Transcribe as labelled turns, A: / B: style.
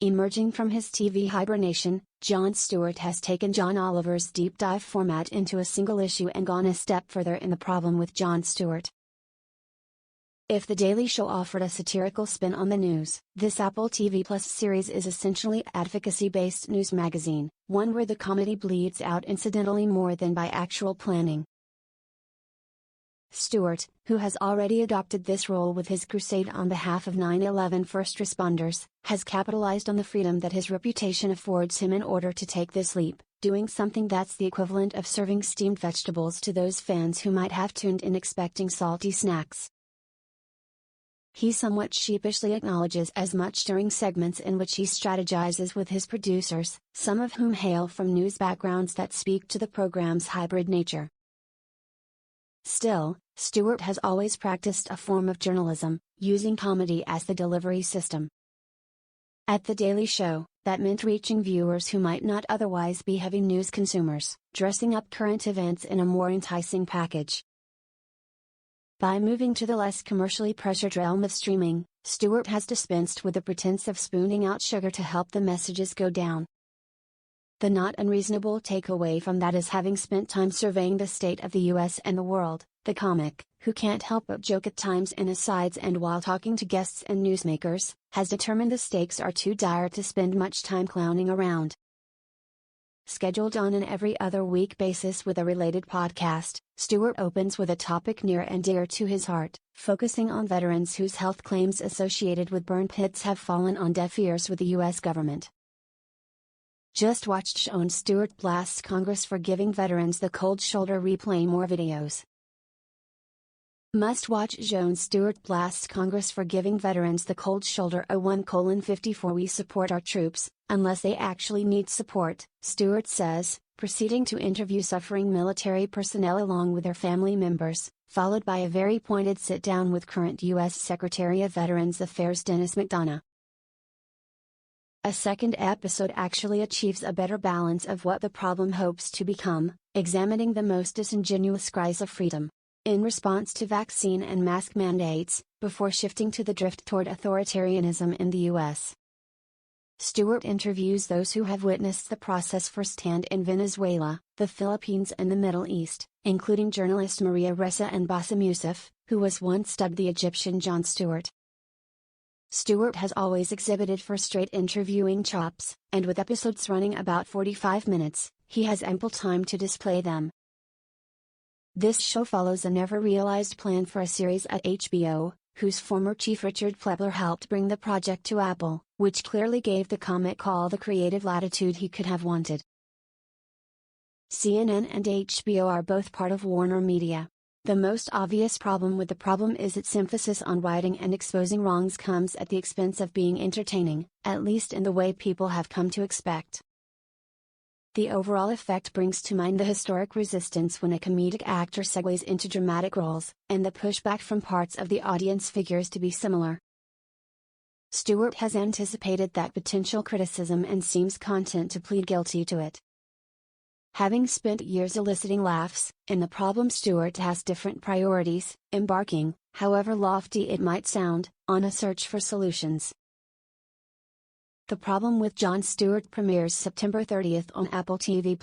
A: Emerging from his TV hibernation, Jon Stewart has taken John Oliver's deep dive format into a single issue and gone a step further in The Problem with Jon Stewart. If The Daily Show offered a satirical spin on the news, this Apple TV Plus series is essentially an advocacy-based news magazine, one where the comedy bleeds out incidentally more than by actual planning. Stewart, who has already adopted this role with his crusade on behalf of 9/11 first responders, has capitalized on the freedom that his reputation affords him in order to take this leap, doing something that's the equivalent of serving steamed vegetables to those fans who might have tuned in expecting salty snacks. He somewhat sheepishly acknowledges as much during segments in which he strategizes with his producers, some of whom hail from news backgrounds that speak to the program's hybrid nature. Still, Stewart has always practiced a form of journalism, using comedy as the delivery system. At The Daily Show, that meant reaching viewers who might not otherwise be heavy news consumers, dressing up current events in a more enticing package. By moving to the less commercially pressured realm of streaming, Stewart has dispensed with the pretense of spooning out sugar to help the messages go down. The not unreasonable takeaway from that is, having spent time surveying the state of the US and the world, the comic, who can't help but joke at times in asides and while talking to guests and newsmakers, has determined the stakes are too dire to spend much time clowning around. Scheduled on an every other week basis with a related podcast, Stewart opens with a topic near and dear to his heart, focusing on veterans whose health claims associated with burn pits have fallen on deaf ears with the US government. Just watched Jon Stewart blasts Congress for giving veterans the cold shoulder. Replay more videos. Must watch Jon Stewart blasts Congress for giving veterans the cold shoulder. 1:54 We support our troops, unless they actually need support, Stewart says, proceeding to interview suffering military personnel along with their family members, followed by a very pointed sit-down with current U.S. Secretary of Veterans Affairs Dennis McDonough. A second episode actually achieves a better balance of what the problem hopes to become, examining the most disingenuous cries of freedom in response to vaccine and mask mandates, before shifting to the drift toward authoritarianism in the U.S. Stewart interviews those who have witnessed the process firsthand in Venezuela, the Philippines and the Middle East, including journalist Maria Ressa and Bassem Youssef, who was once dubbed the Egyptian Jon Stewart. Stewart has always exhibited first-rate interviewing chops, and with episodes running about 45 minutes, he has ample time to display them. This show follows a never-realized plan for a series at HBO, whose former chief Richard Plepler helped bring the project to Apple, which clearly gave the comic all the creative latitude he could have wanted. CNN and HBO are both part of Warner Media. The most obvious problem with the problem is its emphasis on righting and exposing wrongs comes at the expense of being entertaining, at least in the way people have come to expect. The overall effect brings to mind the historic resistance when a comedic actor segues into dramatic roles, and the pushback from parts of the audience figures to be similar. Stewart has anticipated that potential criticism and seems content to plead guilty to it. Having spent years eliciting laughs, in The Problem Stewart has different priorities, embarking, however lofty it might sound, on a search for solutions. The Problem with Jon Stewart premieres September 30th on Apple TV+.